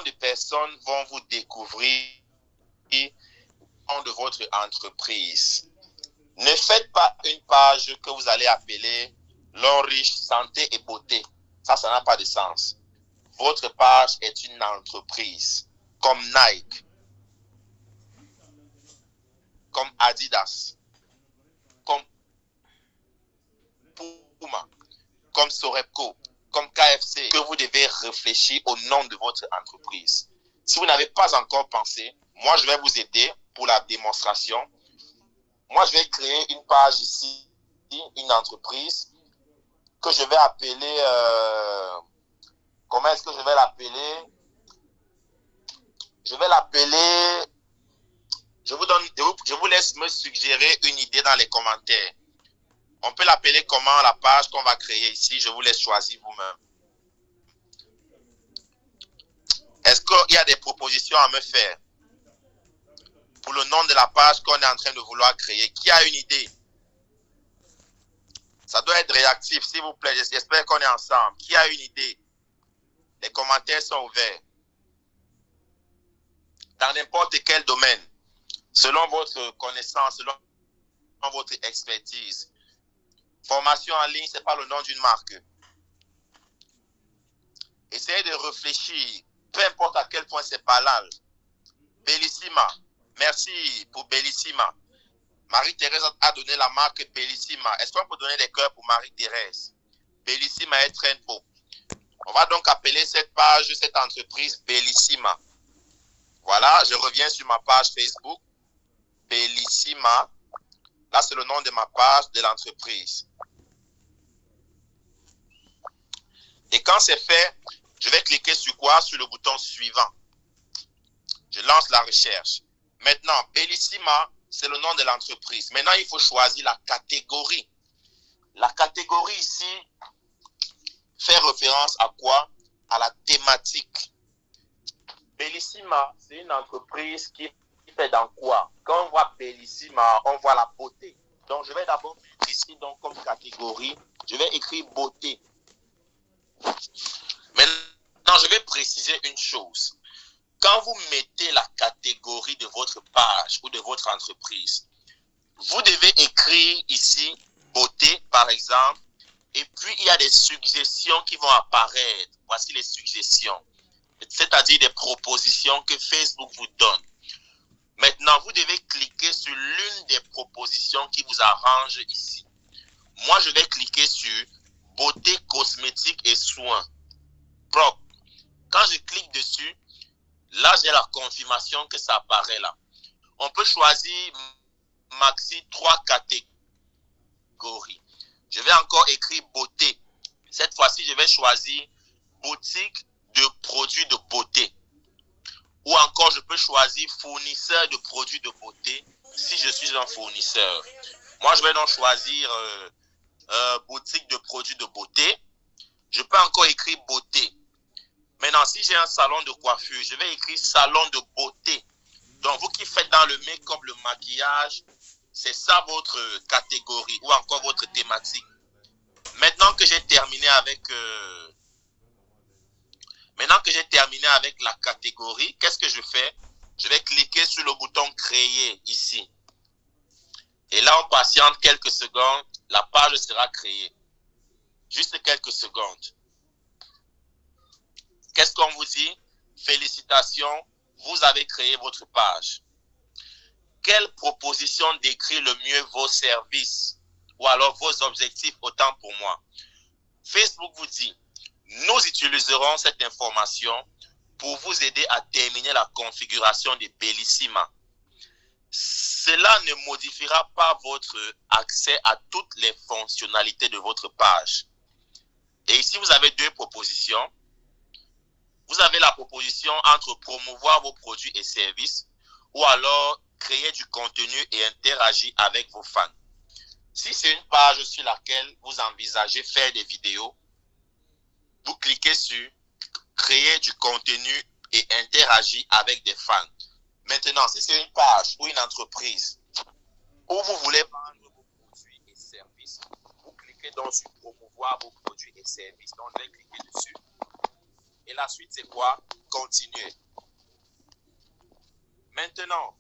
millions de personnes vont vous découvrir de votre entreprise. Ne faites pas une page que vous allez appeler l'homme riche, santé et beauté. Ça n'a pas de sens. Votre page est une entreprise comme Nike, comme Adidas, comme Puma, comme Sorepco, comme KFC, que vous devez réfléchir au nom de votre entreprise. Si vous n'avez pas encore pensé, moi je vais vous aider pour la démonstration. Moi je vais créer une page ici, une entreprise que je vais appeler, comment est-ce que je vais l'appeler? Je vais l'appeler, je vous laisse me suggérer une idée dans les commentaires. On peut l'appeler comment la page qu'on va créer ici, je vous laisse choisir vous-même. Est-ce qu'il y a des propositions à me faire pour le nom de la page qu'on est en train de vouloir créer? Qui a une idée? Ça doit être réactif, s'il vous plaît. J'espère qu'on est ensemble. Qui a une idée? Les commentaires sont ouverts. Dans n'importe quel domaine, selon votre connaissance, selon votre expertise. Formation en ligne, ce n'est pas le nom d'une marque. Essayez de réfléchir, peu importe à quel point c'est banal. Bellissima, merci pour Bellissima. Marie-Thérèse a donné la marque Bellissima. Est-ce qu'on peut donner des cœurs pour Marie-Thérèse? Bellissima est très beau. On va donc appeler cette page, cette entreprise Bellissima. Voilà, je reviens sur ma page Facebook. Bellissima. Là, c'est le nom de ma page de l'entreprise. Et quand c'est fait, je vais cliquer sur quoi? Sur le bouton suivant. Je lance la recherche. Maintenant, Bellissima, c'est le nom de l'entreprise. Maintenant, il faut choisir la catégorie. La catégorie ici fait référence à quoi? À la thématique. Bellissima, c'est une entreprise qui fait dans quoi? Quand on voit Bellissima, on voit la beauté. Donc, je vais d'abord mettre ici donc, comme catégorie, je vais écrire beauté. Maintenant, je vais préciser une chose. Quand vous mettez la catégorie de votre page ou de votre entreprise, vous devez écrire ici beauté, par exemple, et puis il y a des suggestions qui vont apparaître. Voici les suggestions, c'est-à-dire des propositions que Facebook vous donne. Maintenant, vous devez cliquer sur l'une des propositions qui vous arrange ici. Moi, je vais cliquer sur beauté, cosmétique et soins propres. Quand je clique dessus, là, j'ai la confirmation que ça apparaît là. On peut choisir maxi 3 catégories. Je vais encore écrire beauté. Cette fois-ci, je vais choisir boutique de produits de beauté. Ou encore, je peux choisir fournisseur de produits de beauté si je suis un fournisseur. Moi, je vais donc choisir boutique de produits de beauté. Je peux encore écrire beauté. Maintenant, si j'ai un salon de coiffure, je vais écrire salon de beauté. Donc, vous qui faites dans le make-up, le maquillage, c'est ça votre catégorie ou encore votre thématique. Maintenant que j'ai terminé avec la catégorie, qu'est-ce que je fais? Je vais cliquer sur le bouton créer ici. Et là, on patiente quelques secondes, la page sera créée. Juste quelques secondes. Qu'est-ce qu'on vous dit? Félicitations, vous avez créé votre page. Quelle proposition décrit le mieux vos services ou alors vos objectifs autant pour moi? Facebook vous dit, nous utiliserons cette information pour vous aider à terminer la configuration de Bellissima. Cela ne modifiera pas votre accès à toutes les fonctionnalités de votre page. Et ici, vous avez deux propositions. Vous avez la proposition entre promouvoir vos produits et services ou alors créer du contenu et interagir avec vos fans. Si c'est une page sur laquelle vous envisagez faire des vidéos, vous cliquez sur créer du contenu et interagir avec des fans. Maintenant, si c'est une page ou une entreprise où vous voulez vendre vos produits et services, vous cliquez donc sur promouvoir vos produits et services. Donc, je vais cliquer dessus. Et la suite, c'est quoi? Continuer. Maintenant,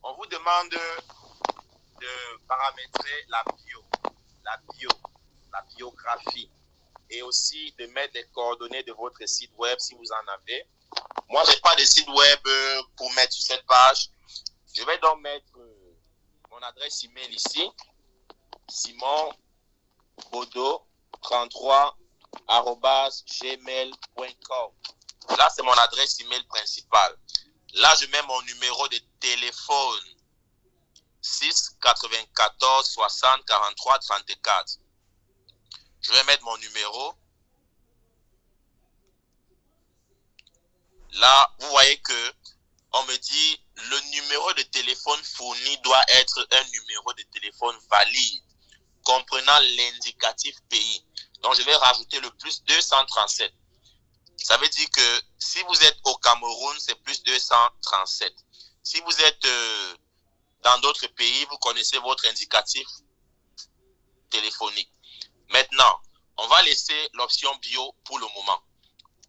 on vous demande de paramétrer la biographie et aussi de mettre les coordonnées de votre site web si vous en avez. Moi, je n'ai pas de site web pour mettre sur cette page. Je vais donc mettre mon adresse email ici, simonbodo33@gmail.com. Là, c'est mon adresse email principale. Là, je mets mon numéro de téléphone 6 94 60 43 34. Je vais mettre mon numéro. Là, vous voyez que on me dit le numéro de téléphone fourni doit être un numéro de téléphone valide, comprenant l'indicatif pays. Donc, je vais rajouter le plus 237. Ça veut dire que si vous êtes au Cameroun, c'est plus 237. Si vous êtes dans d'autres pays, vous connaissez votre indicatif téléphonique. Maintenant, on va laisser l'option bio pour le moment.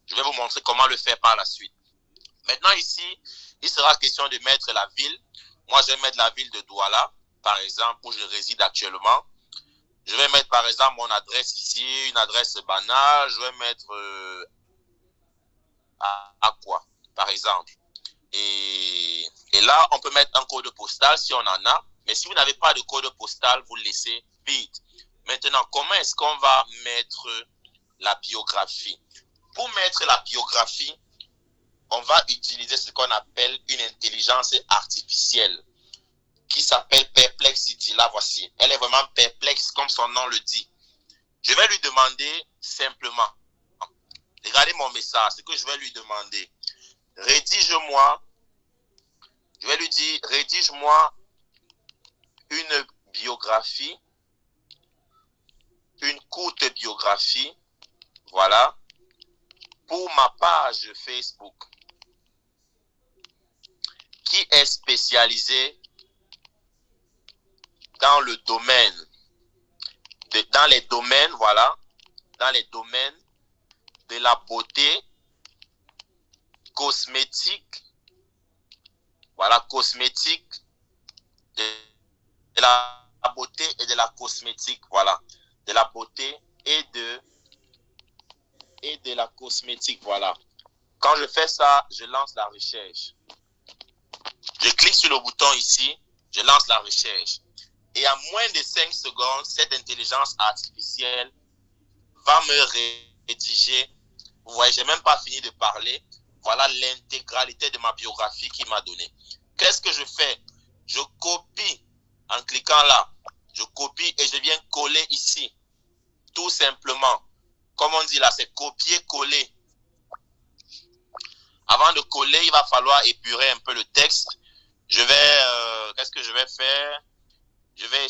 Je vais vous montrer comment le faire par la suite. Maintenant ici, il sera question de mettre la ville. Moi, je vais mettre la ville de Douala, par exemple, où je réside actuellement. Je vais mettre par exemple mon adresse ici, une adresse banale. Je vais mettre à quoi, par exemple. Et là, on peut mettre un code postal si on en a. Mais si vous n'avez pas de code postal, vous le laissez vide. Maintenant, comment est-ce qu'on va mettre la biographie? Pour mettre la biographie, on va utiliser ce qu'on appelle une intelligence artificielle qui s'appelle Perplexity. Là, voici. Elle est vraiment perplexe comme son nom le dit. Je vais lui demander simplement, regardez mon message, ce que je vais lui demander. Rédige-moi, je vais lui dire, rédige-moi une biographie, une courte biographie, voilà, pour ma page Facebook, qui est spécialisée dans le domaine, dans les domaines, voilà, dans les domaines de la beauté, cosmétique, voilà, cosmétique, de la beauté et de la cosmétique, voilà, de la beauté et de la cosmétique, voilà. Quand je fais ça, je lance la recherche. Je clique sur le bouton ici, je lance la recherche. Et en moins de 5 secondes, cette intelligence artificielle va me rédiger. Vous voyez, je n'ai même pas fini de parler. Voilà l'intégralité de ma biographie qu'il m'a donnée. Qu'est-ce que je fais? Je copie en cliquant là. Je copie et je viens coller ici. Tout simplement. Comme on dit là, c'est copier-coller. Avant de coller, il va falloir épurer un peu le texte. Je vais, qu'est-ce que je vais faire? Je vais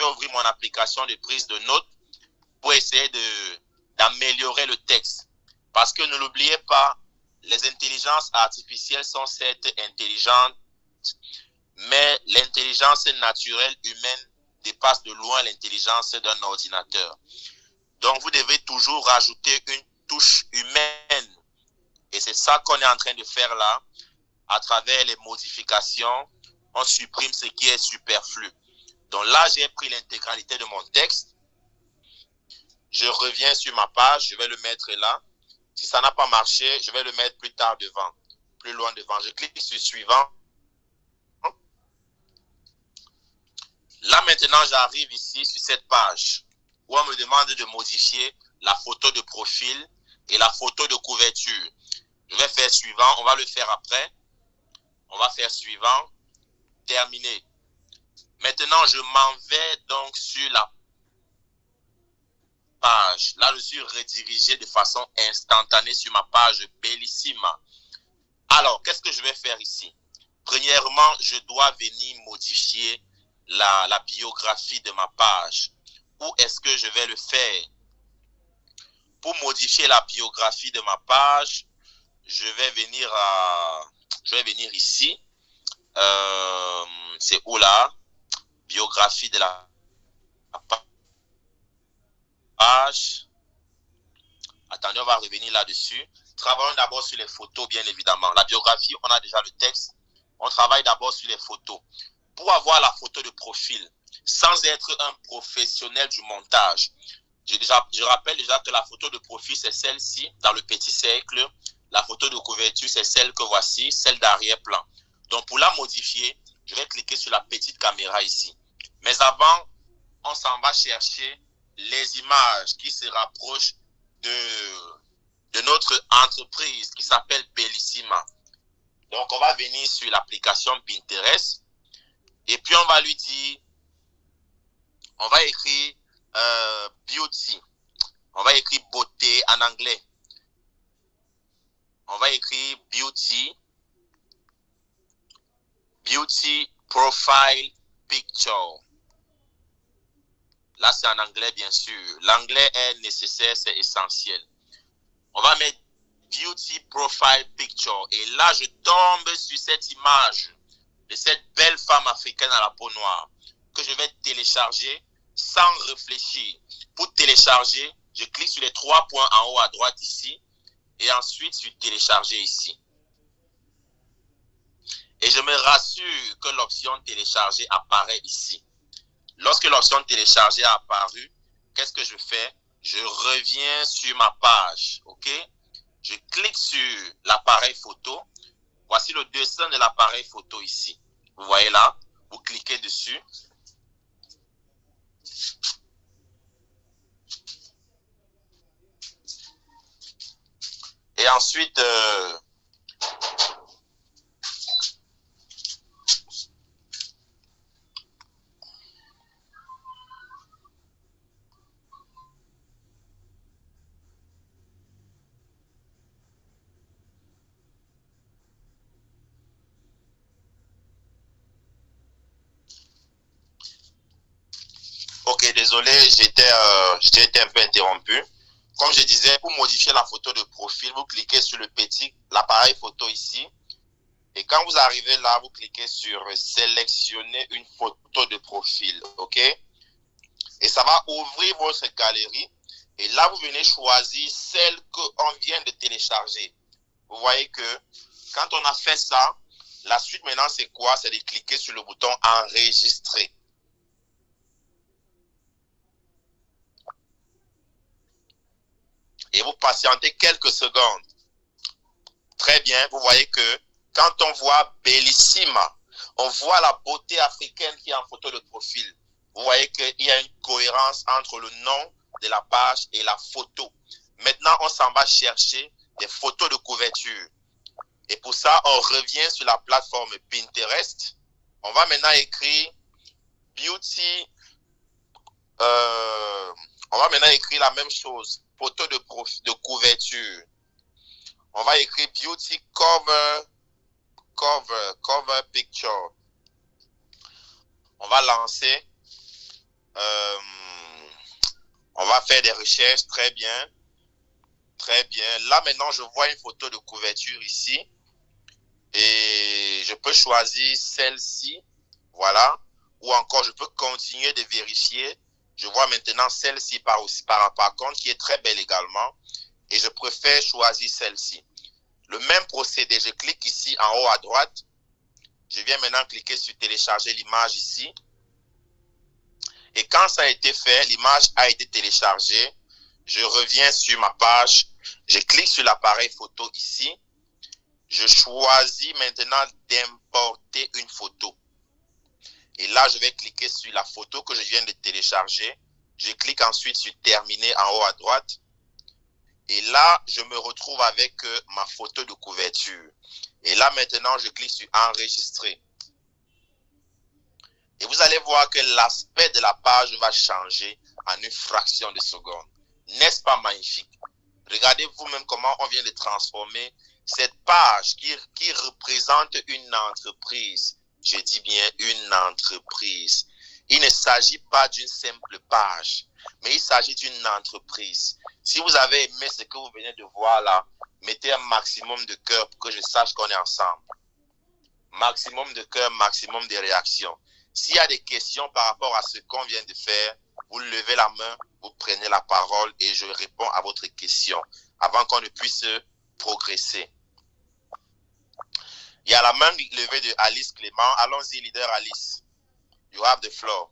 ouvrir mon application de prise de notes pour essayer d'améliorer le texte. Parce que ne l'oubliez pas, les intelligences artificielles sont certes intelligentes, mais l'intelligence naturelle humaine dépasse de loin l'intelligence d'un ordinateur. Donc, vous devez toujours rajouter une touche humaine. Et c'est ça qu'on est en train de faire là. À travers les modifications, on supprime ce qui est superflu. Donc là, j'ai pris l'intégralité de mon texte. Je reviens sur ma page, je vais le mettre là. Si ça n'a pas marché, je vais le mettre plus tard devant, plus loin devant. Je clique sur suivant. Là, maintenant, j'arrive ici sur cette page où on me demande de modifier la photo de profil et la photo de couverture. Je vais faire suivant, on va le faire après. On va faire suivant, terminé. Maintenant, je m'en vais donc sur la page. Là, je suis redirigé de façon instantanée sur ma page Bellissima. Alors, qu'est-ce que je vais faire ici? Premièrement, je dois venir modifier la biographie de ma page. Où est-ce que je vais le faire? Pour modifier la biographie de ma page, je vais venir ici. C'est où là? Biographie de la page. Attendez, on va revenir là-dessus. Travaillons d'abord sur les photos, bien évidemment. La biographie, on a déjà le texte. On travaille d'abord sur les photos. Pour avoir la photo de profil, sans être un professionnel du montage, je rappelle déjà que la photo de profil, c'est celle-ci, dans le petit cercle. La photo de couverture, c'est celle que voici, celle d'arrière-plan. Donc, pour la modifier, je vais cliquer sur la petite caméra ici. Mais avant, on s'en va chercher les images qui se rapprochent de notre entreprise qui s'appelle Bellissima. Donc, on va venir sur l'application Pinterest et puis on va lui dire, on va écrire beauty. On va écrire beauté en anglais. On va écrire beauty profile picture. Là, c'est en anglais, bien sûr. L'anglais est nécessaire, c'est essentiel. On va mettre beauty profile picture. Et là, je tombe sur cette image de cette belle femme africaine à la peau noire que je vais télécharger sans réfléchir. Pour télécharger, je clique sur les 3 points en haut à droite ici et ensuite sur télécharger ici. Et je me rassure que l'option télécharger apparaît ici. Lorsque l'option télécharger a apparu, qu'est-ce que je fais? Je reviens sur ma page, ok? Je clique sur l'appareil photo. Voici le dessin de l'appareil photo ici. Vous voyez là? Vous cliquez dessus. Et ensuite, ok, désolé, j'ai été un peu interrompu. Comme je disais, pour modifier la photo de profil, vous cliquez sur l'appareil photo ici. Et quand vous arrivez là, vous cliquez sur sélectionner une photo de profil, ok? Et ça va ouvrir votre galerie. Et là, vous venez choisir celle qu'on vient de télécharger. Vous voyez que quand on a fait ça, la suite maintenant, c'est quoi? C'est de cliquer sur le bouton enregistrer. Et vous patientez quelques secondes. Très bien, vous voyez que quand on voit Bellissima, on voit la beauté africaine qui est en photo de profil. Vous voyez qu'il y a une cohérence entre le nom de la page et la photo. Maintenant, on s'en va chercher des photos de couverture. Et pour ça, on revient sur la plateforme Pinterest. On va maintenant écrire beauty. On va maintenant écrire la même chose. Photo de couverture. On va écrire beauty cover picture. On va lancer. On va faire des recherches. Très bien. Très bien. Là, maintenant, je vois une photo de couverture ici. Et je peux choisir celle-ci. Voilà. Ou encore, je peux continuer de vérifier. Je vois maintenant celle-ci par contre qui est très belle également. Et je préfère choisir celle-ci. Le même procédé, je clique ici en haut à droite. Je viens maintenant cliquer sur télécharger l'image ici. Et quand ça a été fait, l'image a été téléchargée. Je reviens sur ma page. Je clique sur l'appareil photo ici. Je choisis maintenant d'importer une photo. Et là, je vais cliquer sur la photo que je viens de télécharger. Je clique ensuite sur terminer en haut à droite. Et là, je me retrouve avec ma photo de couverture. Et là, maintenant, je clique sur enregistrer. Et vous allez voir que l'aspect de la page va changer en une fraction de seconde. N'est-ce pas magnifique? Regardez vous-même comment on vient de transformer cette page qui représente une entreprise. Je dis bien une entreprise. Il ne s'agit pas d'une simple page, mais il s'agit d'une entreprise. Si vous avez aimé ce que vous venez de voir là, mettez un maximum de cœur pour que je sache qu'on est ensemble. Maximum de cœur, maximum de réactions. S'il y a des questions par rapport à ce qu'on vient de faire, vous levez la main, vous prenez la parole et je réponds à votre question avant qu'on ne puisse progresser. Il y a la main levée de Alice Clément. Allons-y, leader Alice. You have the floor.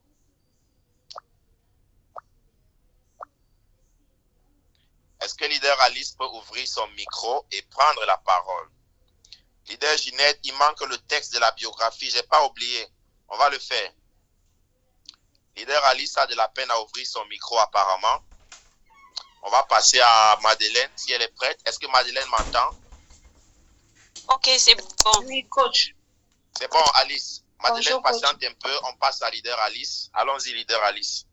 Est-ce que leader Alice peut ouvrir son micro et prendre la parole? Leader Ginette, il manque le texte de la biographie. Je n'ai pas oublié. On va le faire. Leader Alice a de la peine à ouvrir son micro apparemment. On va passer à Madeleine si elle est prête. Est-ce que Madeleine m'entend? Ok, c'est bon. Oui, coach. C'est bon, Alice. Madeleine, Bonjour, patiente un peu. On passe à leader Alice. Allons-y, leader Alice.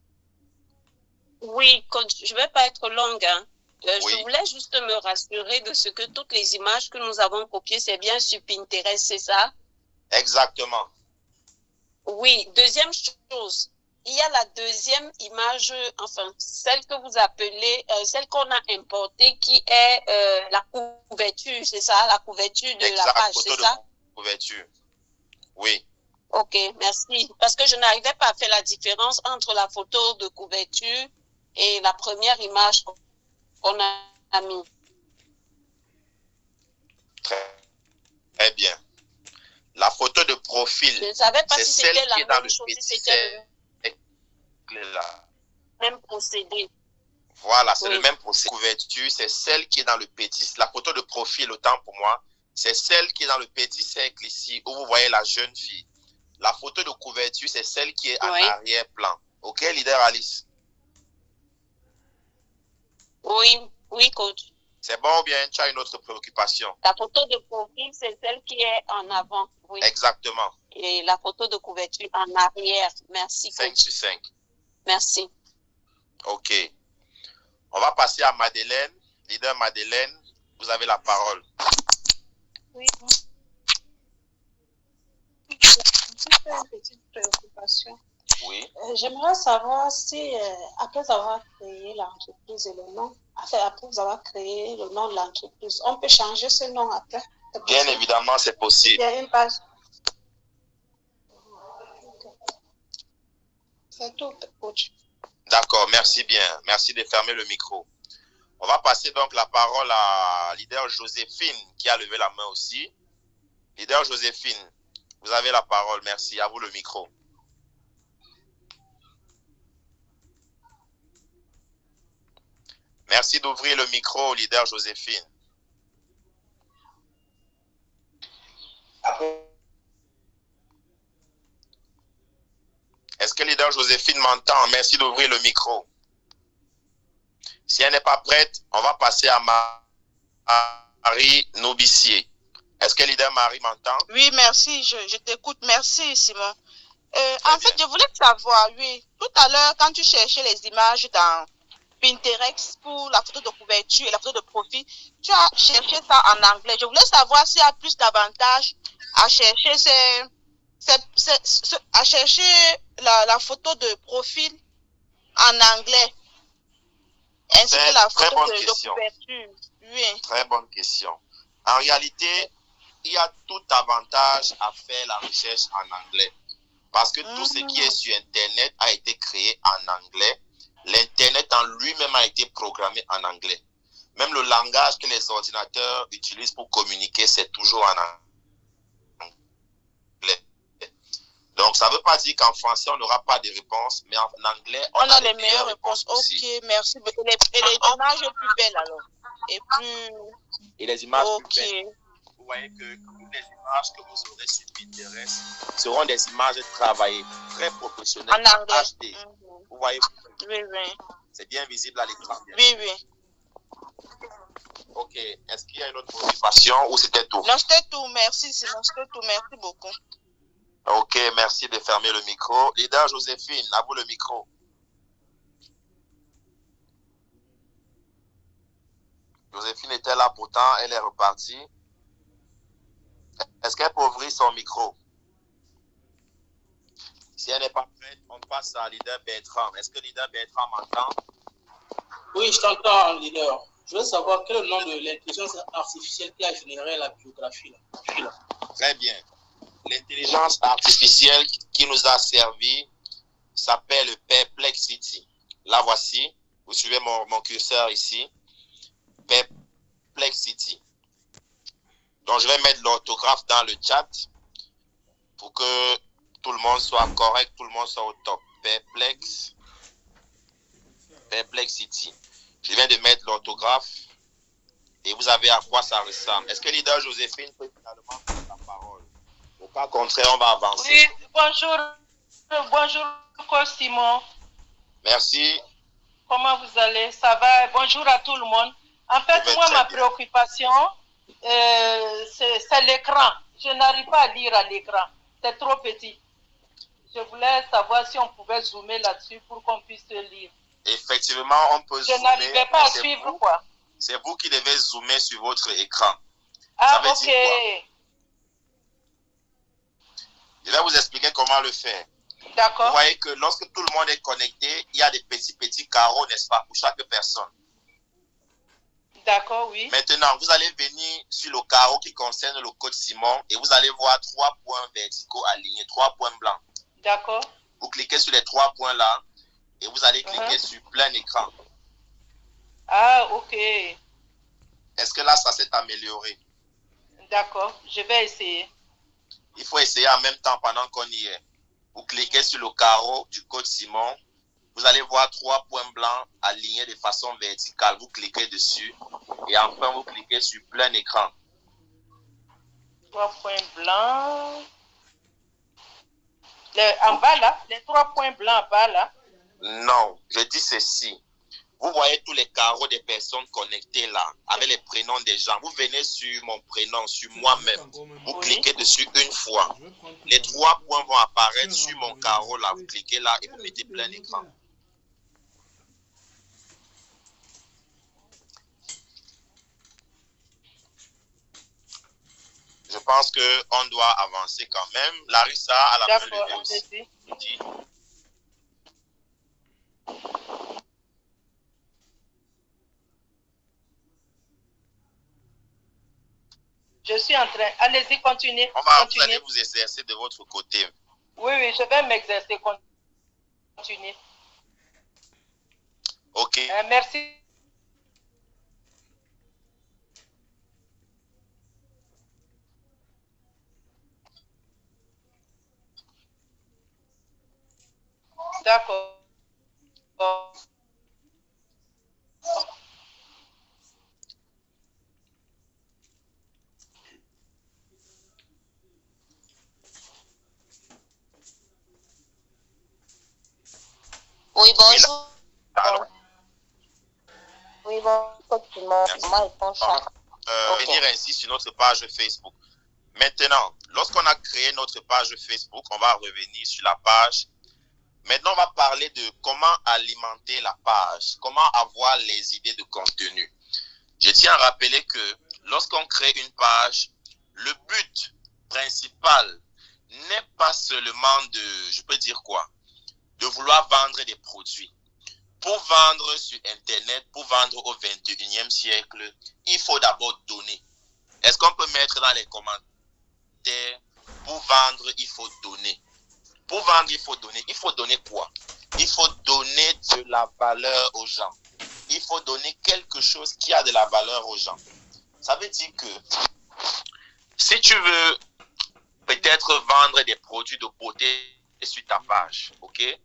Oui, coach, je ne vais pas être longue. Hein. Oui. Je voulais juste me rassurer de ce que toutes les images que nous avons copiées, c'est bien sur Pinterest, c'est ça? Exactement. Oui, deuxième chose, il y a la deuxième image, enfin, celle que vous appelez, celle qu'on a importée, qui est la couverture, c'est ça? La couverture de la page, c'est ça? Couverture. Oui. Ok, merci. Parce que je n'arrivais pas à faire la différence entre la photo de couverture et la première image qu'on a mis. Très bien. La photo de profil, je ne savais pas si celle c'était qui est la dans même le chose, petit si c'était là. le même procédé. Voilà, c'est Oui. le même procédé. Couverture, c'est celle qui est dans le petit, la photo de profil, autant pour moi, c'est celle qui est dans le petit cercle ici, où vous voyez la jeune fille. La photo de couverture, c'est celle qui est en Oui. arrière-plan. Ok, leader Alice? Oui, oui, coach. C'est bon ou bien tu as une autre préoccupation? La photo de profil, c'est celle qui est en avant. Oui. Exactement. Et la photo de couverture en arrière. Merci, 5 coach. sur 5. Merci. Ok. On va passer à Madeleine. Leader Madeleine, vous avez la parole. Oui. J'ai une petite préoccupation. Oui. J'aimerais savoir si, après avoir créé l'entreprise et le nom, après avoir créé le nom de l'entreprise, on peut changer ce nom après? Bien évidemment, c'est possible. Il y a une page. C'est tout, coach. D'accord, merci bien. Merci de fermer le micro. On va passer donc la parole à leader Joséphine qui a levé la main aussi. Leader Joséphine, vous avez la parole. Merci. À vous le micro. Merci d'ouvrir le micro, leader Joséphine. Est-ce que leader Joséphine m'entend? Merci d'ouvrir le micro. Si elle n'est pas prête, on va passer à Marie Nobissier. Est-ce que leader Marie m'entend? Oui, merci, je t'écoute. Merci, Simon. En fait, bien. je voulais savoir, oui, tout à l'heure, quand tu cherchais les images dans Pinterest pour la photo de couverture et la photo de profil, tu as cherché ça en anglais. Je voulais savoir s'il y a plus d'avantages à chercher la photo de profil en anglais, ainsi que la photo de couverture. Oui. Très bonne question. En réalité, il y a tout avantage à faire la recherche en anglais. Parce que tout ce qui est sur Internet a été créé en anglais. L'Internet en lui-même a été programmé en anglais. Même le langage que les ordinateurs utilisent pour communiquer, c'est toujours en anglais. Donc, ça ne veut pas dire qu'en français, on n'aura pas de réponses, mais en anglais, on a les meilleures réponses aussi. Ok, merci. Et les images plus belles alors. Et les images plus belles. Vous voyez que toutes les images que vous aurez sur Pinterest seront des images travaillées, très professionnelles, en anglais. HD. Vous voyez? Oui, oui. C'est bien visible à l'écran. Oui, oui. Ok. Est-ce qu'il y a une autre préoccupation ou c'était tout? Non, c'était tout. Merci, Simon. C'était tout. Merci beaucoup. Ok, merci de fermer le micro. Leader Joséphine, à vous le micro. Joséphine était là pourtant, elle est repartie. Est-ce qu'elle peut ouvrir son micro? Si elle n'est pas prête, on passe à leader Bertrand. Est-ce que leader Bertrand m'entend? Oui, je t'entends, leader. Je veux savoir quel est le nom de l'intelligence artificielle qui a généré la biographie. Très bien. L'intelligence artificielle qui nous a servi s'appelle Perplexity. La voici. Vous suivez mon curseur ici. Perplexity. Donc, je vais mettre l'orthographe dans le chat pour que tout le monde soit correct, tout le monde soit au top. Perplexity. Je viens de mettre l'orthographe et vous avez à quoi ça ressemble. Est-ce que leader Joséphine peut finalement prendre la parole? Au cas contraire, on va avancer. Oui, bonjour, Coach Simon. Merci. Comment vous allez? Ça va? Bonjour à tout le monde. En fait, moi, ma préoccupation, c'est l'écran. Je n'arrive pas à lire à l'écran. C'est trop petit. Je voulais savoir si on pouvait zoomer là-dessus pour qu'on puisse lire. Effectivement, on peut zoomer. Je n'arrivais pas à suivre, quoi. C'est vous qui devez zoomer sur votre écran. Ah, ça veut dire quoi? Je vais vous expliquer comment le faire. D'accord. Vous voyez que lorsque tout le monde est connecté, il y a des petits carreaux, n'est-ce pas, pour chaque personne. D'accord, oui. Maintenant, vous allez venir sur le carreau qui concerne le code Simon et vous allez voir 3 points verticaux alignés, 3 points blancs. D'accord. Vous cliquez sur les 3 points là et vous allez cliquer sur plein écran. Ah, ok. Est-ce que là, ça s'est amélioré? D'accord, je vais essayer. Il faut essayer en même temps pendant qu'on y est. Vous cliquez sur le carreau du code Simon. Vous allez voir 3 points blancs alignés de façon verticale. Vous cliquez dessus. Et enfin, vous cliquez sur plein écran. 3 points blancs. En bas là, les 3 points blancs en bas là. Non, je dis ceci. Vous voyez tous les carreaux des personnes connectées là, avec les prénoms des gens. Vous venez sur mon prénom, sur moi-même. Vous cliquez dessus une fois. Les 3 points vont apparaître sur mon carreau là. Vous cliquez là et vous mettez plein écran. Je pense qu'on doit avancer quand même. Larissa a la main levée aussi. Je suis en train. Allez-y, continuez. Vous allez vous exercer de votre côté. Oui, je vais m'exercer. Continuez. Ok. Merci. D'accord. Oui, bonjour. Oui, bonjour. Venir ainsi sur notre page Facebook. Maintenant, lorsqu'on a créé notre page Facebook, on va revenir sur la page. Maintenant, on va parler de comment alimenter la page, comment avoir les idées de contenu. Je tiens à rappeler que lorsqu'on crée une page, le but principal n'est pas seulement de vouloir vendre des produits. Pour vendre sur Internet, pour vendre au 21e siècle, il faut d'abord donner. Est-ce qu'on peut mettre dans les commentaires, pour vendre, il faut donner. Pour vendre, il faut donner. Il faut donner quoi? Il faut donner de la valeur aux gens. Il faut donner quelque chose qui a de la valeur aux gens. Ça veut dire que si tu veux peut-être vendre des produits de beauté sur ta page, ok?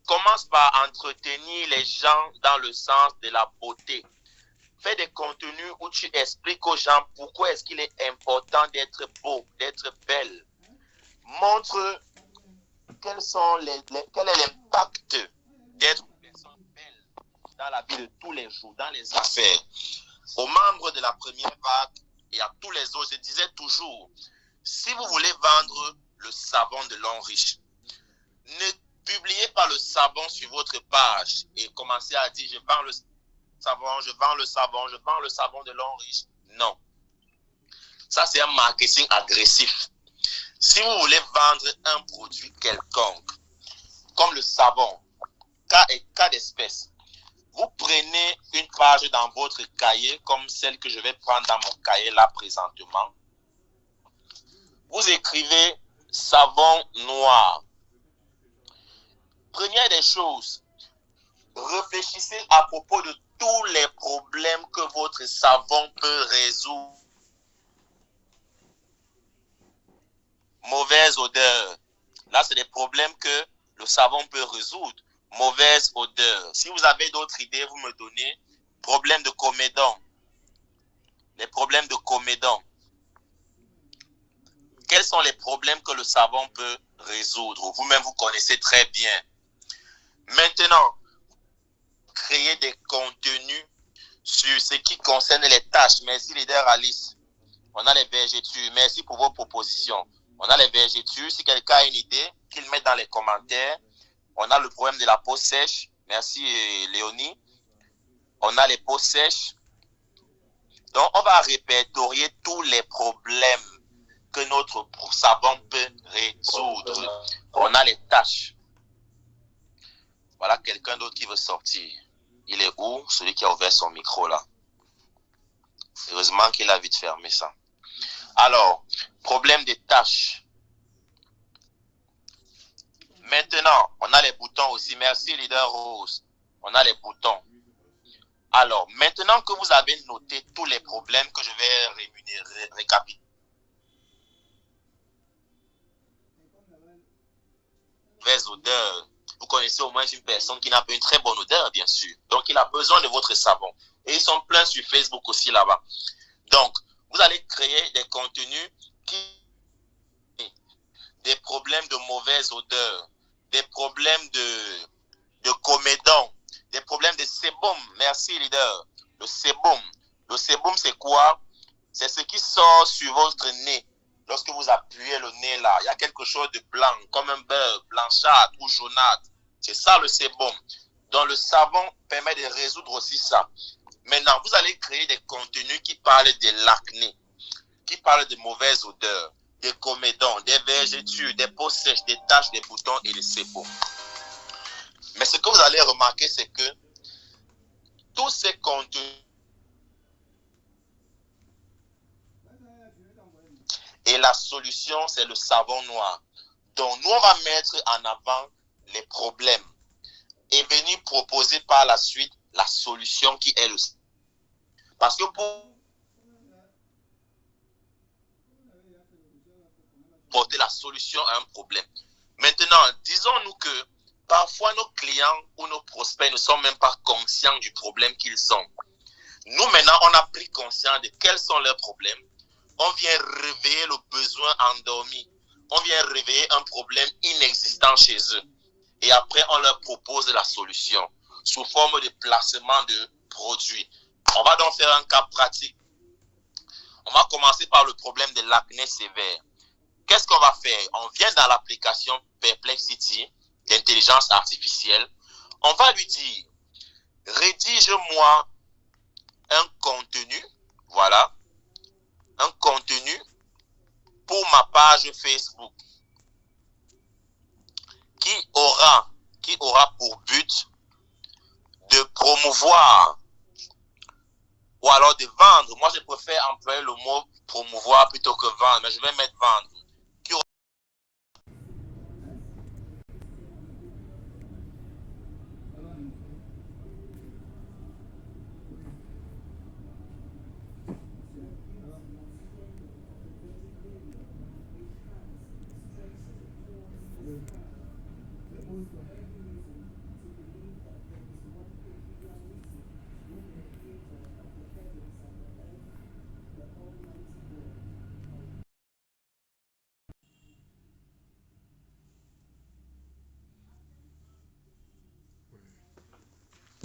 Commence par entretenir les gens dans le sens de la beauté. Fais des contenus où tu expliques aux gens pourquoi est-ce qu'il est important d'être beau, d'être belle. Montre quel est l'impact d'être une personne belle dans la vie de tous les jours, dans les affaires. Aux membres de la première vague et à tous les autres, je disais toujours, si vous voulez vendre le savon de l'homme riche, ne publiez pas le savon sur votre page et commencez à dire je vends le savon, je vends le savon, je vends le savon de l'homme riche. Non. Ça, c'est un marketing agressif. Si vous voulez vendre un produit quelconque, comme le savon, cas d'espèce, vous prenez une page dans votre cahier, comme celle que je vais prendre dans mon cahier là présentement. Vous écrivez savon noir. Première des choses, réfléchissez à propos de tous les problèmes que votre savon peut résoudre. Mauvaise odeur. Là, c'est des problèmes que le savon peut résoudre. Mauvaise odeur. Si vous avez d'autres idées, vous me donnez. Problème de comédon. Les problèmes de comédon. Quels sont les problèmes que le savon peut résoudre? Vous-même, vous connaissez très bien. Maintenant, créer des contenus sur ce qui concerne les tâches. Merci, leader Alice. On a les vergetures. Merci pour vos propositions. On a les vergetures. Si quelqu'un a une idée, qu'il mette dans les commentaires. On a le problème de la peau sèche. Merci, Léonie. On a les peaux sèches. Donc, on va répertorier tous les problèmes que notre savon peut résoudre. On a les tâches. Voilà quelqu'un d'autre qui veut sortir. Il est où? Celui qui a ouvert son micro là. Heureusement qu'il a vite fermé ça. Alors, problème des tâches. Maintenant, on a les boutons aussi. Merci, leader Rose. On a les boutons. Alors, maintenant que vous avez noté tous les problèmes que je vais récapituler. Mauvaise odeur. Vous connaissez au moins une personne qui n'a pas une très bonne odeur, bien sûr. Donc, il a besoin de votre savon. Et ils sont pleins sur Facebook aussi là-bas. Donc, vous allez créer des contenus des problèmes de mauvaise odeur, des problèmes de comédon, des problèmes de sébum. Merci, leader. Le sébum. Le sébum, c'est quoi? C'est ce qui sort sur votre nez. Lorsque vous appuyez le nez là, il y a quelque chose de blanc, comme un beurre blanchâtre ou jaunâtre. C'est ça le sébum. Donc le savon permet de résoudre aussi ça. Maintenant, vous allez créer des contenus qui parlent de l'acné, qui parlent de mauvaise odeur, des comédons, des vergetures, des peaux sèches, des taches, des boutons et des sébums. Mais ce que vous allez remarquer, c'est que tous ces contenus et la solution, c'est le savon noir. Donc, nous, on va mettre en avant les problèmes et venir proposer par la suite la solution qui est le... Parce que pour porter la solution à un problème. Maintenant, disons-nous que parfois nos clients ou nos prospects ne sont même pas conscients du problème qu'ils ont. Nous, maintenant, on a pris conscience de quels sont leurs problèmes. On vient réveiller le besoin endormi. On vient réveiller un problème inexistant chez eux. Et après, on leur propose la solution sous forme de placement de produits. On va donc faire un cas pratique. On va commencer par le problème de l'acné sévère. Qu'est-ce qu'on va faire? On vient dans l'application Perplexity d'intelligence artificielle. On va lui dire, rédige-moi un contenu, voilà, un contenu pour ma page Facebook qui aura pour but de promouvoir ou alors de vendre. Moi, je préfère employer le mot promouvoir plutôt que vendre, mais je vais mettre vendre.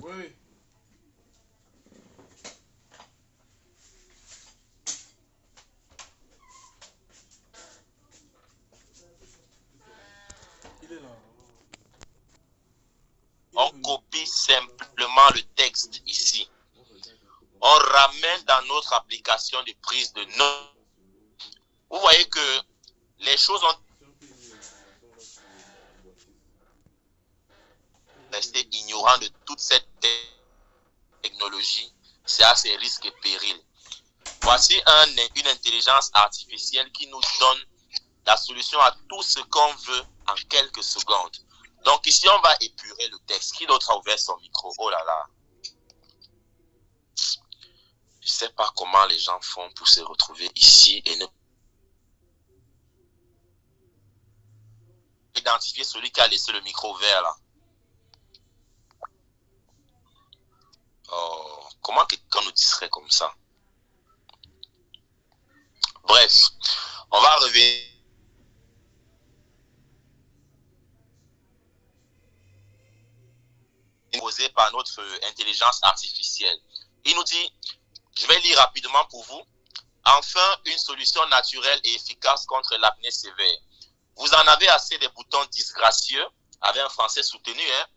Oui. Il est là. On copie simplement le texte ici. On ramène dans notre application de prise de notes. Vous voyez que les choses ont resté ignorant de toute cette technologie. C'est à ses risques et périls. Voici une intelligence artificielle qui nous donne la solution à tout ce qu'on veut en quelques secondes. Donc ici, on va épurer le texte. Qui d'autre a ouvert son micro? Oh là là. Je ne sais pas comment les gens font pour se retrouver ici et ne identifier celui qui a laissé le micro ouvert là. Oh, comment quelqu'un nous dirait comme ça? Bref, on va revenir. Posé par notre intelligence artificielle. Il nous dit, je vais lire rapidement pour vous. Enfin, une solution naturelle et efficace contre l'acné sévère. Vous en avez assez des boutons disgracieux, avec un français soutenu, hein,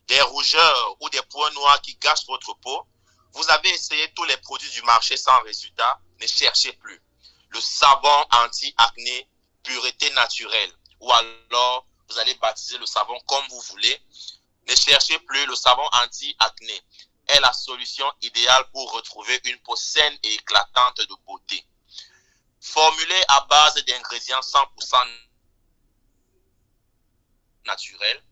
des rougeurs ou des points noirs qui gâchent votre peau. Vous avez essayé tous les produits du marché sans résultat. Ne cherchez plus. Le savon anti-acné, pureté naturelle. Ou alors, vous allez baptiser le savon comme vous voulez. Ne cherchez plus, le savon anti-acné est la solution idéale pour retrouver une peau saine et éclatante de beauté. Formulé à base d'ingrédients 100% naturels,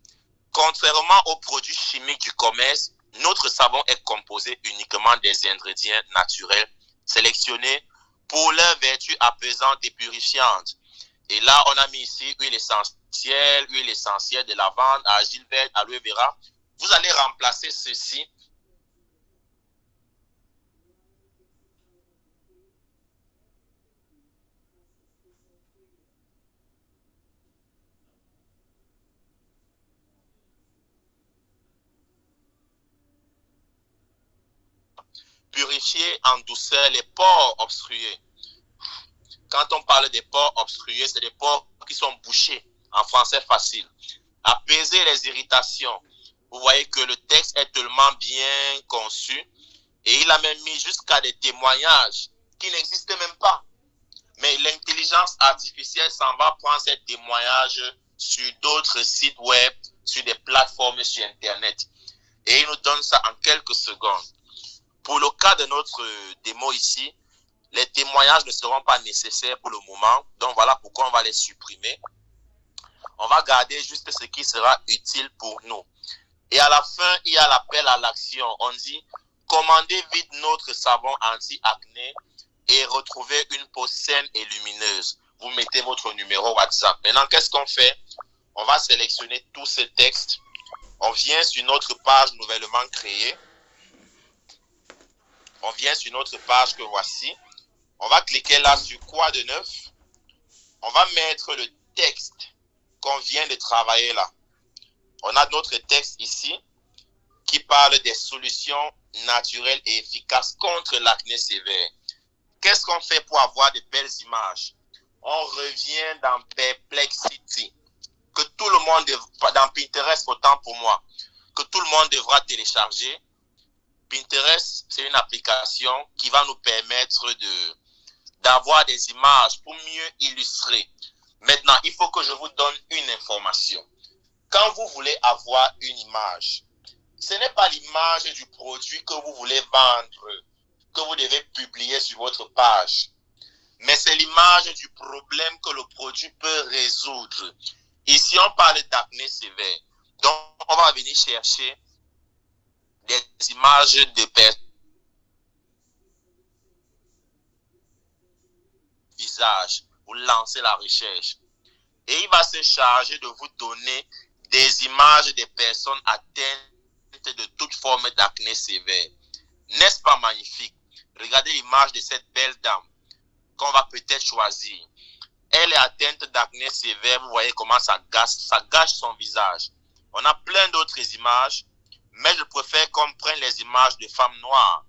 contrairement aux produits chimiques du commerce, notre savon est composé uniquement des ingrédients naturels sélectionnés pour leurs vertus apaisantes et purifiantes. Et là, on a mis ici huile essentielle de lavande, argile verte, aloe vera. Vous allez remplacer ceci purifier en douceur les pores obstrués. Quand on parle des pores obstrués, c'est des pores qui sont bouchés, en français facile. Apaiser les irritations. Vous voyez que le texte est tellement bien conçu et il a même mis jusqu'à des témoignages qui n'existent même pas. Mais l'intelligence artificielle s'en va prendre ces témoignages sur d'autres sites web, sur des plateformes sur Internet. Et il nous donne ça en quelques secondes. Pour le cas de notre démo ici, les témoignages ne seront pas nécessaires pour le moment. Donc voilà pourquoi on va les supprimer. On va garder juste ce qui sera utile pour nous. Et à la fin, il y a l'appel à l'action. On dit, commandez vite notre savon anti-acné et retrouvez une peau saine et lumineuse. Vous mettez votre numéro WhatsApp. Maintenant, qu'est-ce qu'on fait? On va sélectionner tous ces textes. On vient sur notre page nouvellement créée. On vient sur notre page que voici. On va cliquer là sur quoi de neuf? On va mettre le texte qu'on vient de travailler là. On a notre texte ici qui parle des solutions naturelles et efficaces contre l'acné sévère. Qu'est-ce qu'on fait pour avoir de belles images? On revient dans Perplexity, que tout le monde, dans Pinterest autant pour moi, que tout le monde devra télécharger. Pinterest, c'est une application qui va nous permettre d'avoir des images pour mieux illustrer. Maintenant, il faut que je vous donne une information. Quand vous voulez avoir une image, ce n'est pas l'image du produit que vous voulez vendre, que vous devez publier sur votre page, mais c'est l'image du problème que le produit peut résoudre. Ici, on parle d'acné sévère. Donc, on va venir chercher des images de visage. Vous lancez la recherche. Et il va se charger de vous donner des images des personnes atteintes de toute forme d'acné sévère. N'est-ce pas magnifique? Regardez l'image de cette belle dame qu'on va peut-être choisir. Elle est atteinte d'acné sévère. Vous voyez comment ça gâche son visage. On a plein d'autres images, mais je préfère qu'on prenne les images de femmes noires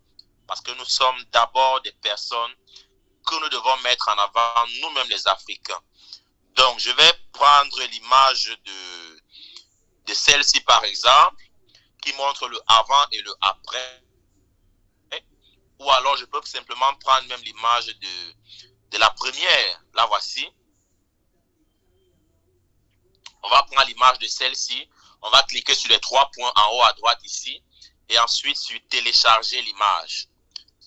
parce que nous sommes d'abord des personnes que nous devons mettre en avant, nous-mêmes les Africains. Donc, je vais prendre l'image de celle-ci, par exemple, qui montre le avant et le après. Ou alors, je peux simplement prendre même l'image de la première. La voici. On va prendre l'image de celle-ci. On va cliquer sur les 3 points en haut à droite ici. Et ensuite, sur télécharger l'image.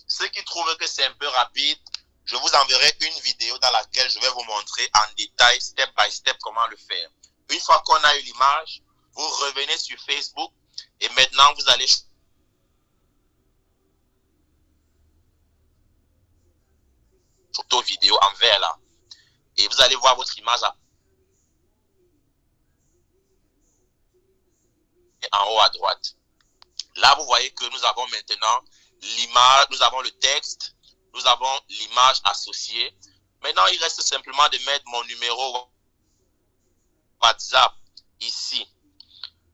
Ceux qui trouvent que c'est un peu rapide, je vous enverrai une vidéo dans laquelle je vais vous montrer en détail, step by step, comment le faire. Une fois qu'on a eu l'image, Vous revenez sur Facebook et maintenant vous allez photo vidéo en vert là. Et vous allez voir votre image en haut à droite. Là, vous voyez que nous avons maintenant l'image, nous avons le texte, nous avons l'image associée. Maintenant, il reste simplement de mettre mon numéro WhatsApp ici.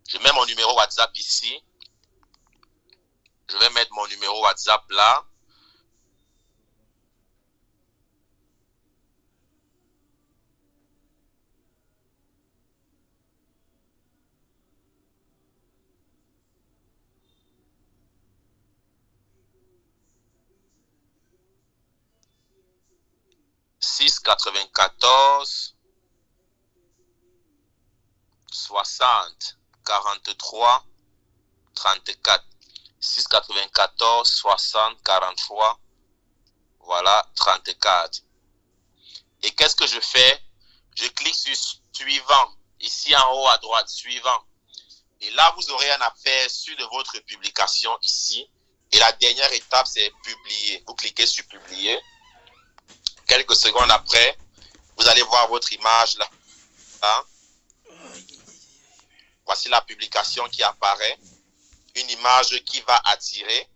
Je mets mon numéro WhatsApp ici. Je vais mettre mon numéro WhatsApp là. « 694 60 43 34 694 60 43 voilà 34. Et qu'est-ce que je fais? Je clique sur suivant ici en haut à droite, suivant. Et là, vous aurez un aperçu de votre publication ici. Et la dernière étape, c'est publier. Vous cliquez sur publier. Quelques secondes après, vous allez voir votre image là. Hein? Voici la publication qui apparaît. Une image qui va attirer.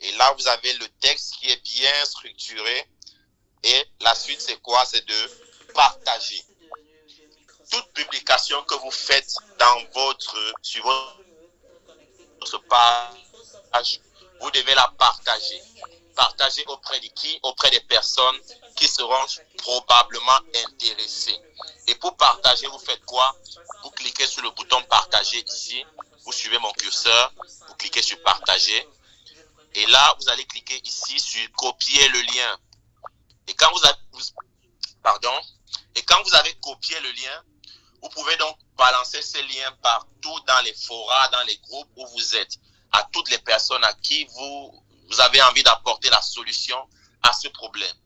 Et là, vous avez le texte qui est bien structuré. Et la suite, c'est quoi? C'est de partager. Toute publication que vous faites sur votre page, vous devez la partager. Partager auprès de qui? Auprès des personnes qui seront probablement intéressées. Et pour partager, vous faites quoi? Vous cliquez sur le bouton partager ici. Vous suivez mon curseur. Vous cliquez sur partager. Et là, vous allez cliquer ici sur copier le lien. Et quand vous avez copié le lien, vous pouvez donc balancer ce lien partout dans les forums, dans les groupes où vous êtes, à toutes les personnes à qui vous avez envie d'apporter la solution à ce problème.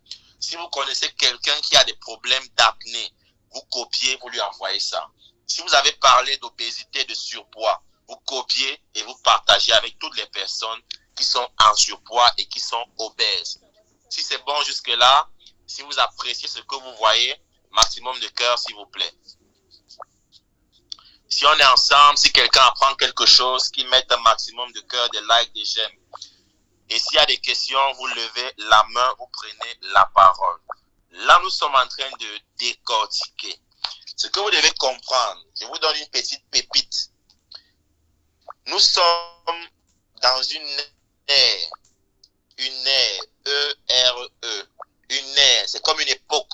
Si vous connaissez quelqu'un qui a des problèmes d'acné, vous copiez, vous lui envoyez ça. Si vous avez parlé d'obésité, de surpoids, vous copiez et vous partagez avec toutes les personnes qui sont en surpoids et qui sont obèses. Si c'est bon jusque-là, si vous appréciez ce que vous voyez, maximum de cœur, s'il vous plaît. Si on est ensemble, si quelqu'un apprend quelque chose, qu'il mette un maximum de cœur, de likes, de j'aime. Et s'il y a des questions, vous levez la main, vous prenez la parole. Là, nous sommes en train de décortiquer. Ce que vous devez comprendre, je vous donne une petite pépite. Nous sommes dans une ère, E-R-E, une ère, c'est comme une époque.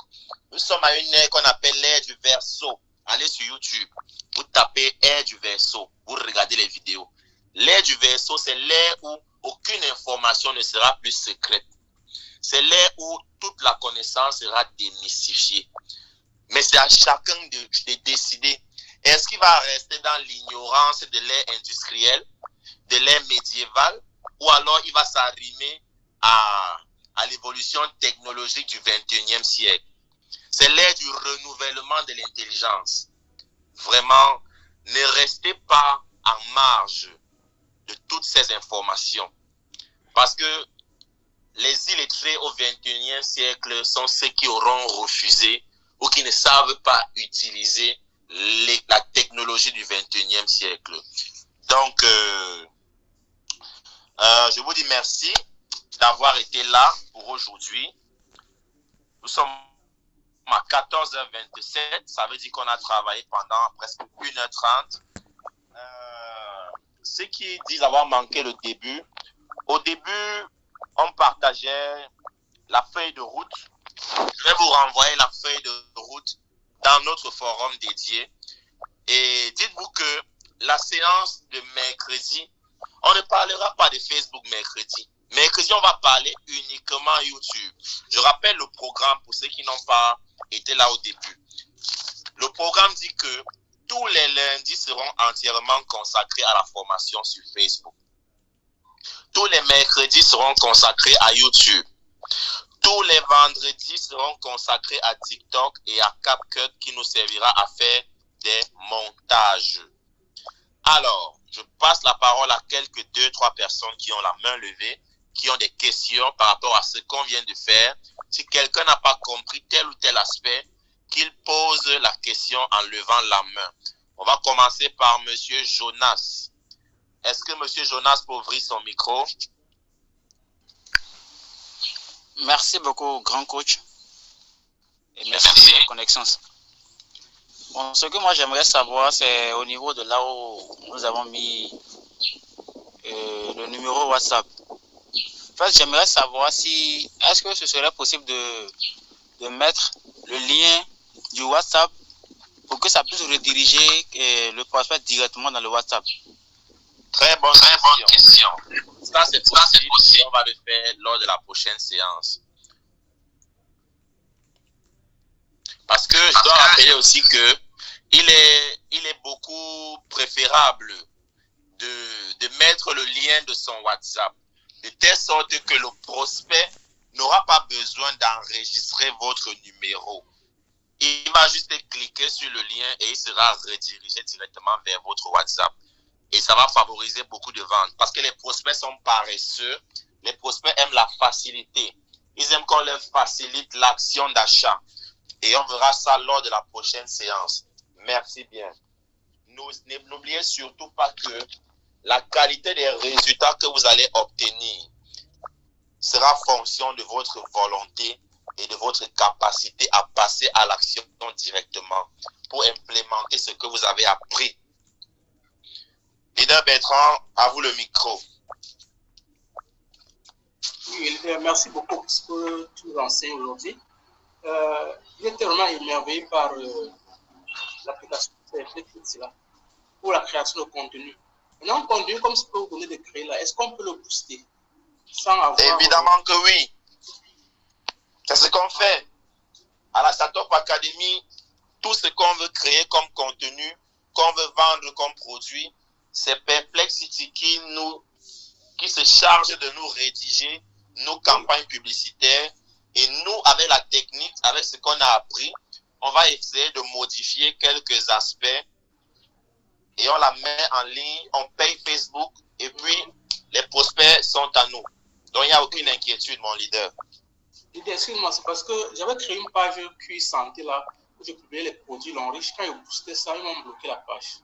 Nous sommes à une ère qu'on appelle l'ère du Verseau. Allez sur YouTube, vous tapez ère du Verseau, vous regardez les vidéos. L'ère du Verseau, c'est l'ère où aucune information ne sera plus secrète. C'est l'ère où toute la connaissance sera démystifiée. Mais c'est à chacun de décider. Est-ce qu'il va rester dans l'ignorance de l'ère industrielle, de l'ère médiévale, ou alors il va s'arrimer à l'évolution technologique du 21e siècle. C'est l'ère du renouvellement de l'intelligence. Vraiment, ne restez pas en marge de toutes ces informations. Parce que les illettrés au 21e siècle sont ceux qui auront refusé ou qui ne savent pas utiliser la technologie du 21e siècle. Donc, je vous dis merci d'avoir été là pour aujourd'hui. Nous sommes à 14h27. Ça veut dire qu'on a travaillé pendant presque 1h30. Ceux qui disent avoir manqué le début, au début, on partageait la feuille de route. Je vais vous renvoyer la feuille de route dans notre forum dédié. Et dites-vous que la séance de mercredi, on ne parlera pas de Facebook mercredi. Mercredi, on va parler uniquement YouTube. Je rappelle le programme pour ceux qui n'ont pas été là au début. Le programme dit que tous les lundis seront entièrement consacrés à la formation sur Facebook. Tous les mercredis seront consacrés à YouTube. Tous les vendredis seront consacrés à TikTok et à CapCut qui nous servira à faire des montages. Alors, je passe la parole à quelques 2-3 personnes qui ont la main levée, qui ont des questions par rapport à ce qu'on vient de faire. Si quelqu'un n'a pas compris tel ou tel aspect, qu'il pose la question en levant la main. On va commencer par Monsieur Jonas. Est-ce que Monsieur Jonas peut ouvrir son micro? Merci beaucoup, grand coach. Et merci pour la connexion. Bon, ce que moi j'aimerais savoir, c'est au niveau de là où nous avons mis le numéro WhatsApp. En fait, j'aimerais savoir si, est-ce que ce serait possible de mettre le lien du WhatsApp pour que ça puisse rediriger le prospect directement dans le WhatsApp. Très bonne question. Ça, c'est possible. On va le faire lors de la prochaine séance. Parce que je dois rappeler aussi que il est beaucoup préférable de mettre le lien de son WhatsApp de telle sorte que le prospect n'aura pas besoin d'enregistrer votre numéro. Il va juste cliquer sur le lien et il sera redirigé directement vers votre WhatsApp. Et ça va favoriser beaucoup de ventes. Parce que les prospects sont paresseux. Les prospects aiment la facilité. Ils aiment qu'on leur facilite l'action d'achat. Et on verra ça lors de la prochaine séance. Merci bien. N'oubliez surtout pas que la qualité des résultats que vous allez obtenir sera fonction de votre volonté et de votre capacité à passer à l'action directement pour implémenter ce que vous avez appris. Leader Bertrand, à vous le micro. Oui, merci beaucoup pour ce que tu nous enseignes aujourd'hui. Il est tellement émerveillé par l'application Netflix là, pour la création de contenu. Maintenant, un contenu comme ce que vous venez de créer là, est-ce qu'on peut le booster sans avoir... Évidemment que oui. C'est ce qu'on fait. À la Startup Academy, tout ce qu'on veut créer comme contenu, qu'on veut vendre comme produit, c'est Perplexity qui se charge de nous rédiger nos campagnes publicitaires. Et nous, avec la technique, avec ce qu'on a appris, on va essayer de modifier quelques aspects et on la met en ligne, on paye Facebook et puis les prospects sont à nous. Donc, il n'y a aucune inquiétude, mon leader. Excuse-moi, c'est parce que j'avais créé une page QI Santé là, où je publiais les produits L'Enriche. Quand ils boosté ça, ils m'ont bloqué la page.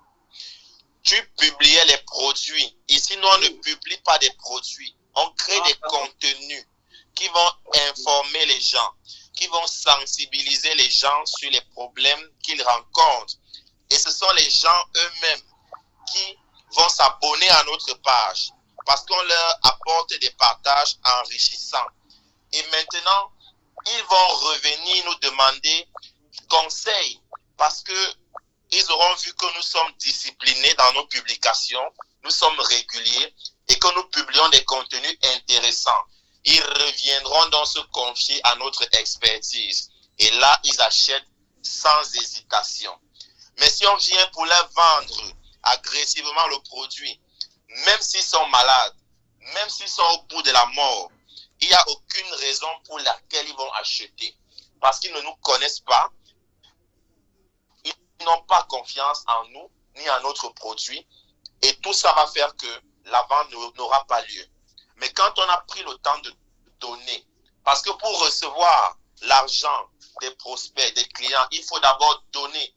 Tu publiais les produits. Ici, nous, on ne publie pas des produits. On crée des contenus qui vont informer les gens, qui vont sensibiliser les gens sur les problèmes qu'ils rencontrent. Et ce sont les gens eux-mêmes qui vont s'abonner à notre page parce qu'on leur apporte des partages enrichissants. Et maintenant, ils vont revenir nous demander conseil parce que ils auront vu que nous sommes disciplinés dans nos publications, nous sommes réguliers et que nous publions des contenus intéressants. Ils reviendront donc se confier à notre expertise. Et là, ils achètent sans hésitation. Mais si on vient pour leur vendre agressivement le produit, même s'ils sont malades, même s'ils sont au bout de la mort, il n'y a aucune raison pour laquelle ils vont acheter. Parce qu'ils ne nous connaissent pas, ils n'ont pas confiance en nous, ni en notre produit. Et tout ça va faire que la vente n'aura pas lieu. Mais quand on a pris le temps de donner, parce que pour recevoir l'argent des prospects, des clients, il faut d'abord donner.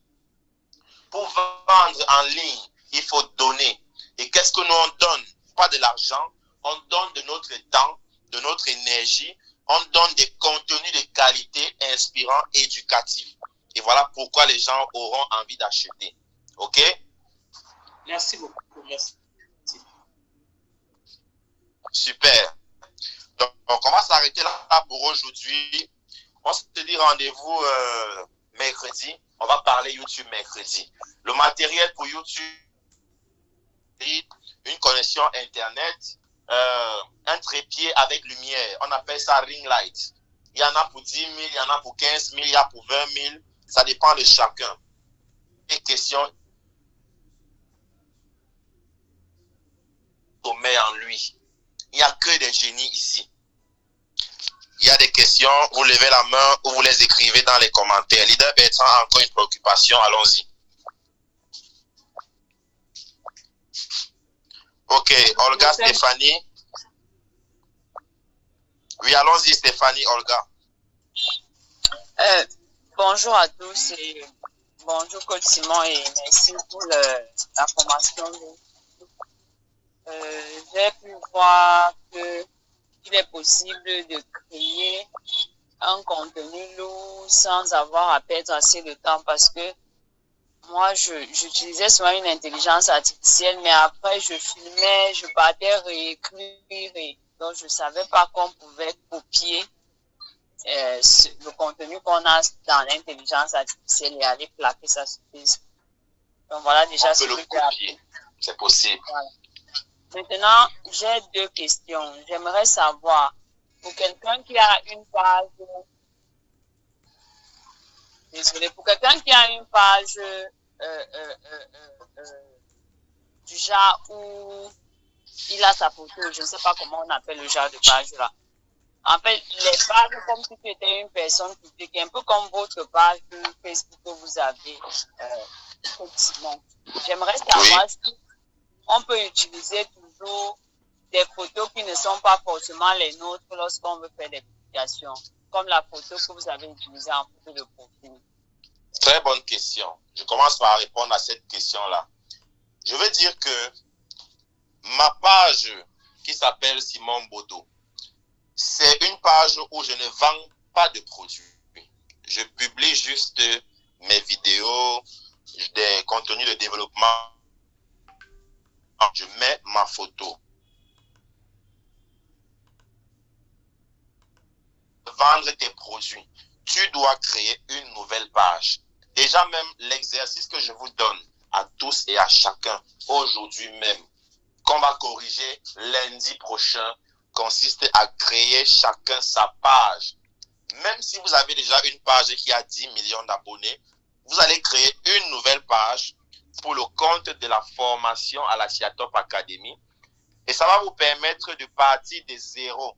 Pour vendre en ligne, il faut donner. Et qu'est-ce que nous on donne? Pas de l'argent, on donne de notre temps, de notre énergie, on donne des contenus de qualité inspirants, éducatifs. Et voilà pourquoi les gens auront envie d'acheter. OK? Merci beaucoup. Merci. Super. Donc, on va s'arrêter là pour aujourd'hui. On se dit rendez-vous mercredi. On va parler YouTube mercredi. Le matériel pour YouTube, une connexion Internet, un trépied avec lumière. On appelle ça ring light. Il y en a pour 10 000, il y en a pour 15 000, il y en a pour 20 000. Ça dépend de chacun. Et question sommet en lui. Il n'y a que des génies ici. Il y a des questions, vous levez la main ou vous les écrivez dans les commentaires. Leader Bertrand a encore une préoccupation, allons-y. Ok, Olga, Stéphanie. Oui, allons-y, Stéphanie, Olga. Bonjour à tous et bonjour Coach Simon et merci pour la formation. J'ai pu voir qu'il est possible de créer un contenu lourd sans avoir à perdre assez de temps parce que moi, j'utilisais souvent une intelligence artificielle, mais après, je filmais, je partais réécrire, et donc je ne savais pas qu'on pouvait copier le contenu qu'on a dans l'intelligence artificielle et aller plaquer ça sur Facebook. Donc voilà déjà ce que le copier. C'est possible. Voilà. Maintenant, j'ai deux questions. J'aimerais savoir, pour quelqu'un qui a une page, pour quelqu'un qui a une page du genre où il a sa photo, je ne sais pas comment on appelle le genre de page là. En fait, les pages, comme si tu étais une personne publique, un peu comme votre page Facebook que vous avez. J'aimerais savoir si on peut utiliser toujours des photos qui ne sont pas forcément les nôtres lorsqu'on veut faire des publications, comme la photo que vous avez utilisée en photo de profil. Très bonne question. Je commence par répondre à cette question-là. Je veux dire que ma page qui s'appelle Simon Bodo, c'est une page où je ne vends pas de produits. Je publie juste mes vidéos, des contenus de développement. Je mets ma photo. Vendre tes produits, tu dois créer une nouvelle page. Déjà même, l'exercice que je vous donne à tous et à chacun, aujourd'hui même, qu'on va corriger lundi prochain, consiste à créer chacun sa page. Même si vous avez déjà une page qui a 10 millions d'abonnés, vous allez créer une nouvelle page pour le compte de la formation à la Chiatop Academy. Et ça va vous permettre de partir de zéro.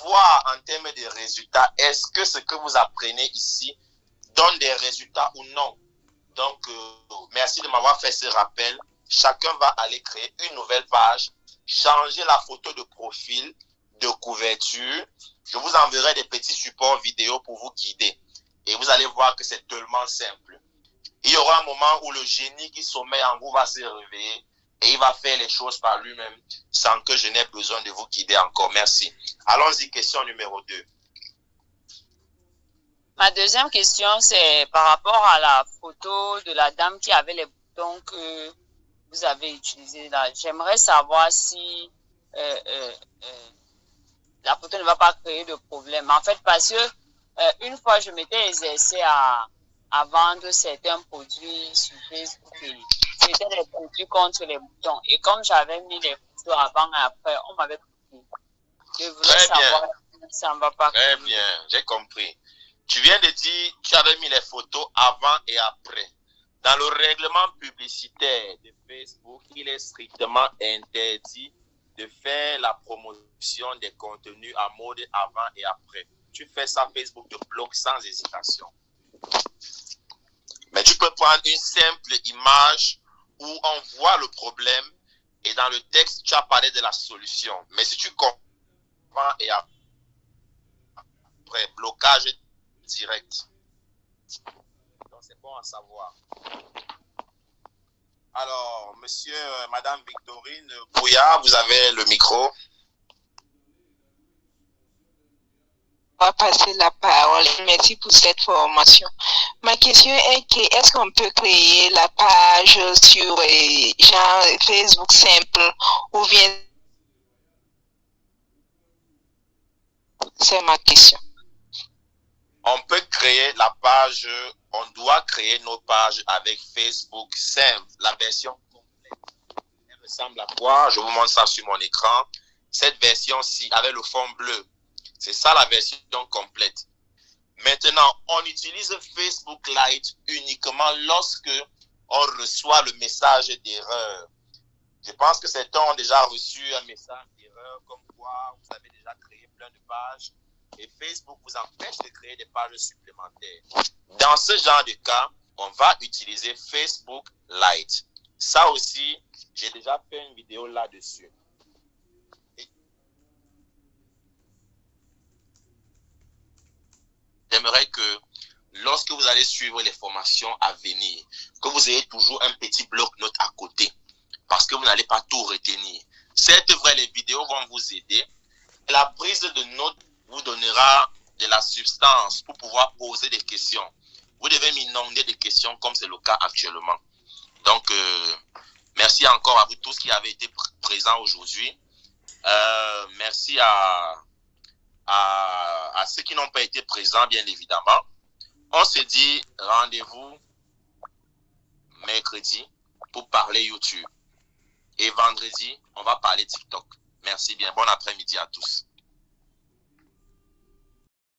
Voir en termes de résultats, est-ce que ce que vous apprenez ici donne des résultats ou non. Donc, merci de m'avoir fait ce rappel. Chacun va aller créer une nouvelle page, changer la photo de profil, de couverture. Je vous enverrai des petits supports vidéo pour vous guider. Et vous allez voir que c'est tellement simple. Il y aura un moment où le génie qui sommeille en vous va se réveiller et il va faire les choses par lui-même sans que je n'ai besoin de vous guider encore. Merci. Allons-y, question numéro 2. Ma deuxième question, c'est par rapport à la photo de la dame qui avait les boutons que vous avez utilisés là. J'aimerais savoir si la photo ne va pas créer de problème. En fait, parce que une fois, je m'étais exercé à vendre certains produits sur Facebook et c'était des produits contre les boutons. Et comme j'avais mis les photos avant et après, on m'avait coupé. Je voulais savoir si ça ne va pas créer. Très bien, j'ai compris. Tu viens de dire, tu avais mis les photos avant et après. Dans le règlement publicitaire de Facebook, il est strictement interdit de faire la promotion des contenus à mode avant et après. Tu fais ça, Facebook te bloque sans hésitation. Mais tu peux prendre une simple image où on voit le problème et dans le texte, tu as parlé de la solution. Mais si tu comprends et après, blocage direct. Donc, c'est bon à savoir. Alors, monsieur, madame Victorine Bouya, vous avez le micro. On va passer la parole. Merci pour cette formation. Ma question est que est-ce qu'on peut créer la page sur genre Facebook simple ou bien c'est ma question. On peut créer la page, on doit créer nos pages avec Facebook simple, la version complète. Elle ressemble à quoi? Je vous montre ça sur mon écran. Cette version-ci avec le fond bleu. C'est ça la version complète. Maintenant, on utilise Facebook Lite uniquement lorsque on reçoit le message d'erreur. Je pense que certains ont déjà reçu un message d'erreur comme quoi vous avez déjà créé plein de pages et Facebook vous empêche de créer des pages supplémentaires. Dans ce genre de cas, on va utiliser Facebook Lite. Ça aussi, j'ai déjà fait une vidéo là-dessus. J'aimerais que lorsque vous allez suivre les formations à venir, que vous ayez toujours un petit bloc-notes à côté, parce que vous n'allez pas tout retenir. C'est vrai, les vidéos vont vous aider. La prise de notes vous donnera de la substance pour pouvoir poser des questions. Vous devez m'inonder des questions comme c'est le cas actuellement. Donc, merci encore à vous tous qui avez été présents aujourd'hui. Merci à ceux qui n'ont pas été présents, bien évidemment. On se dit rendez-vous mercredi pour parler YouTube. Et vendredi, on va parler TikTok. Merci bien. Bon après-midi à tous.